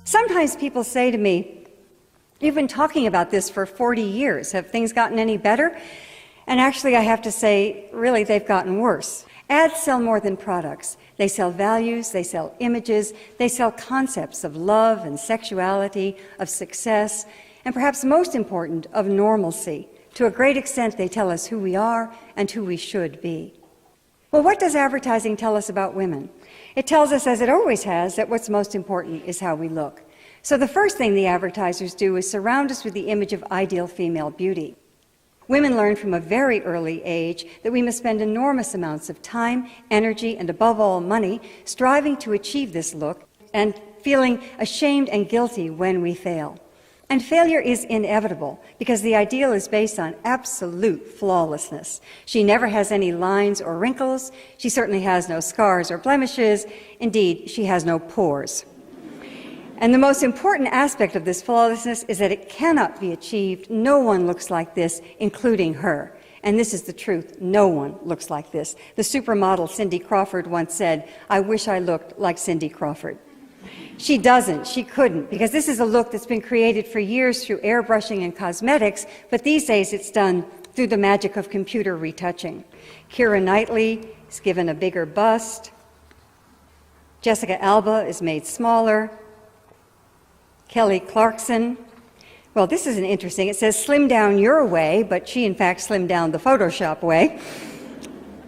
Sometimes people say to me, "You've been talking about this for 40 years. Have things gotten any better?" And actually, I have to say, really, they've gotten worse. Ads sell more than products. They sell values, they sell images, they sell concepts of love and sexuality, of success, and perhaps most important, of normalcy. To a great extent, they tell us who we are and who we should be. Well, what does advertising tell us about women? It tells us, as it always has, that what's most important is how we look. So the first thing the advertisers do is surround us with the image of ideal female beauty. Women learn from a very early age that we must spend enormous amounts of time, energy, and above all, money, striving to achieve this look and feeling ashamed and guilty when we fail. And failure is inevitable because the ideal is based on absolute flawlessness. She never has any lines or wrinkles. She certainly has no scars or blemishes. Indeed, she has no pores. And the most important aspect of this flawlessness is that it cannot be achieved. No one looks like this, including her. And this is the truth. No one looks like this. The supermodel Cindy Crawford once said, "I wish I looked like Cindy Crawford." She doesn't. She couldn't, because this is a look that's been created for years through airbrushing and cosmetics, but these days it's done through the magic of computer retouching. Keira Knightley is given a bigger bust. Jessica Alba is made smaller. Kelly Clarkson, well, this is interesting. It says slim down your way, but she in fact slimmed down the Photoshop way.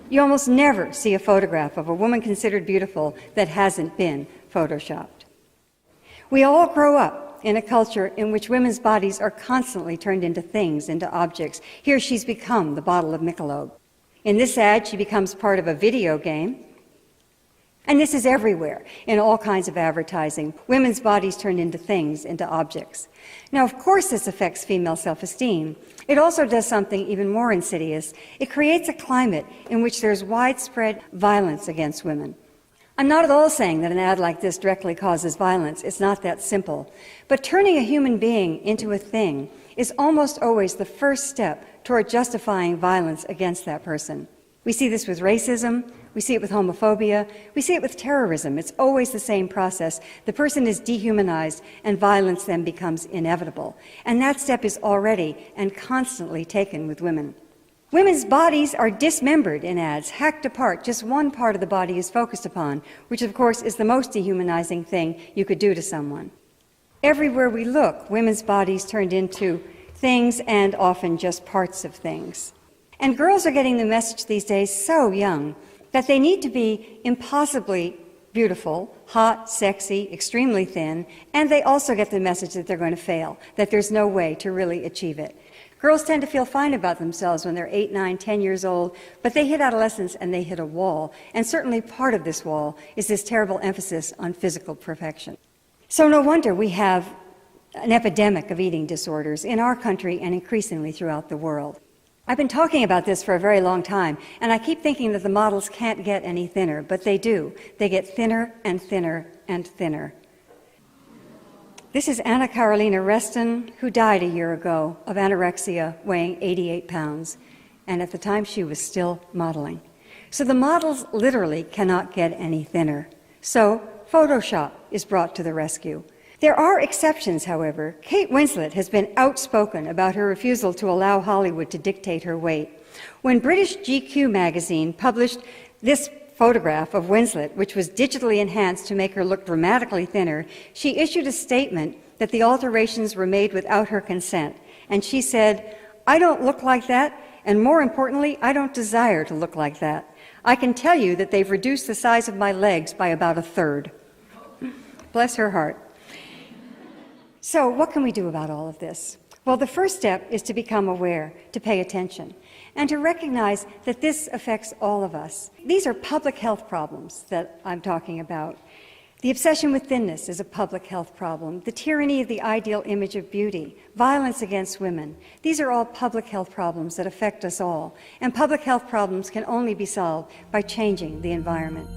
You almost never see a photograph of a woman considered beautiful that hasn't been Photoshopped. We all grow up in a culture in which women's bodies are constantly turned into things, into objects. Here she's become the bottle of Michelob. In this ad, she becomes part of a video game. And this is everywhere, in all kinds of advertising. Women's bodies turned into things, into objects. Now, of course, this affects female self-esteem. It also does something even more insidious. It creates a climate in which there's widespread violence against women. I'm not at all saying that an ad like this directly causes violence. It's not that simple. But turning a human being into a thing is almost always the first step toward justifying violence against that person. We see this with racism, we see it with homophobia, we see it with terrorism. It's always the same process. The person is dehumanized and violence then becomes inevitable. And that step is already and constantly taken with women. Women's bodies are dismembered in ads, hacked apart. Just one part of the body is focused upon, which of course is the most dehumanizing thing you could do to someone. Everywhere we look, women's bodies turned into things and often just parts of things. And girls are getting the message these days so young that they need to be impossibly beautiful, hot, sexy, extremely thin, and they also get the message that they're going to fail, that there's no way to really achieve it. Girls tend to feel fine about themselves when they're 8, 9, 10 years old, but they hit adolescence and they hit a wall. And certainly part of this wall is this terrible emphasis on physical perfection. So no wonder we have an epidemic of eating disorders in our country and increasingly throughout the world. I've been talking about this for a very long time, and I keep thinking that the models can't get any thinner, but they do. They get thinner and thinner and thinner. This is Anna Carolina Reston, who died a year ago of anorexia, weighing 88 pounds, and at the time she was still modeling. So the models literally cannot get any thinner. So Photoshop is brought to the rescue. There are exceptions, however. Kate Winslet has been outspoken about her refusal to allow Hollywood to dictate her weight. When British GQ magazine published this photograph of Winslet, which was digitally enhanced to make her look dramatically thinner, she issued a statement that the alterations were made without her consent. And she said, "I don't look like that, and more importantly, I don't desire to look like that. I can tell you that they've reduced the size of my legs by about a third." Bless her heart. So what can we do about all of this? Well, the first step is to become aware, to pay attention, and to recognize that this affects all of us. These are public health problems that I'm talking about. The obsession with thinness is a public health problem. The tyranny of the ideal image of beauty, violence against women, these are all public health problems that affect us all. And public health problems can only be solved by changing the environment.